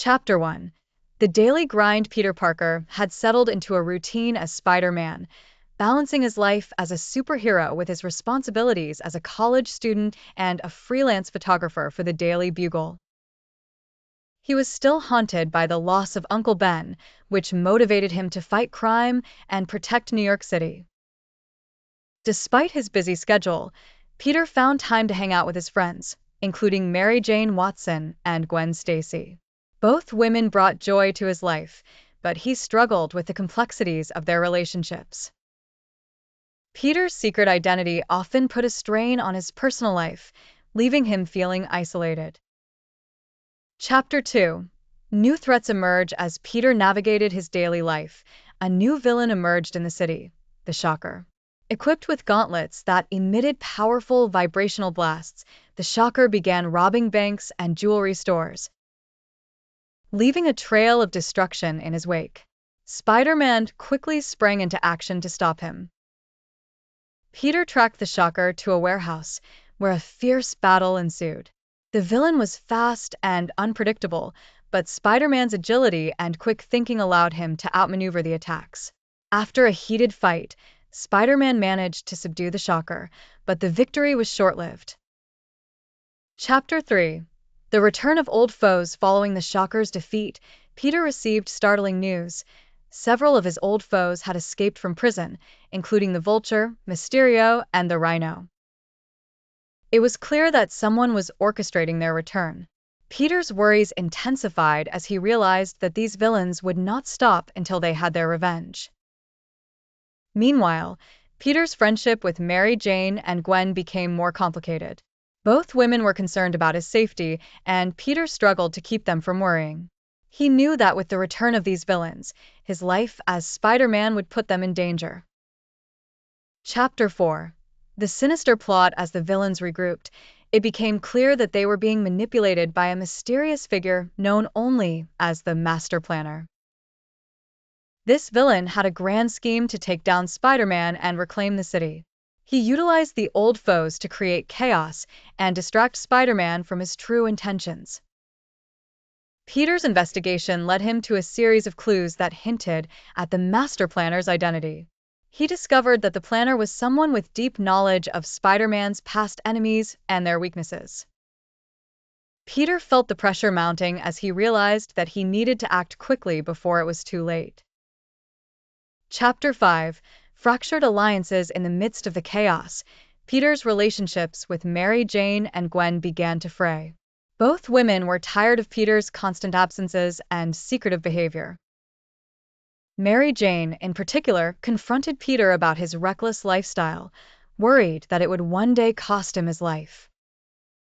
Chapter 1. The daily grind. Peter Parker had settled into a routine as Spider-Man, balancing his life as a superhero with his responsibilities as a college student and a freelance photographer for the Daily Bugle. He was still haunted by the loss of Uncle Ben, which motivated him to fight crime and protect New York City. Despite his busy schedule, Peter found time to hang out with his friends, including Mary Jane Watson and Gwen Stacy. Both women brought joy to his life, but he struggled with the complexities of their relationships. Peter's secret identity often put a strain on his personal life, leaving him feeling isolated. Chapter 2. New threats emerge as Peter navigated his daily life. A new villain emerged in the city, the Shocker. Equipped with gauntlets that emitted powerful vibrational blasts, the Shocker began robbing banks and jewelry stores, leaving a trail of destruction in his wake. Spider-Man quickly sprang into action to stop him. Peter tracked the Shocker to a warehouse, where a fierce battle ensued. The villain was fast and unpredictable, but Spider-Man's agility and quick thinking allowed him to outmaneuver the attacks. After a heated fight, Spider-Man managed to subdue the Shocker, but the victory was short-lived. Chapter 3. The return of old foes. Following the Shocker's defeat, Peter received startling news. Several of his old foes had escaped from prison, including the Vulture, Mysterio, and the Rhino. It was clear that someone was orchestrating their return. Peter's worries intensified as he realized that these villains would not stop until they had their revenge. Meanwhile, Peter's friendship with Mary Jane and Gwen became more complicated. Both women were concerned about his safety, and Peter struggled to keep them from worrying. He knew that with the return of these villains, his life as Spider-Man would put them in danger. Chapter 4. The sinister plot. As the villains regrouped, it became clear that they were being manipulated by a mysterious figure known only as the Master Planner. This villain had a grand scheme to take down Spider-Man and reclaim the city. He utilized the old foes to create chaos and distract Spider-Man from his true intentions. Peter's investigation led him to a series of clues that hinted at the Master Planner's identity. He discovered that the planner was someone with deep knowledge of Spider-Man's past enemies and their weaknesses. Peter felt the pressure mounting as he realized that he needed to act quickly before it was too late. Chapter 5. Fractured alliances. In the midst of the chaos, Peter's relationships with Mary Jane and Gwen began to fray. Both women were tired of Peter's constant absences and secretive behavior. Mary Jane, in particular, confronted Peter about his reckless lifestyle, worried that it would one day cost him his life.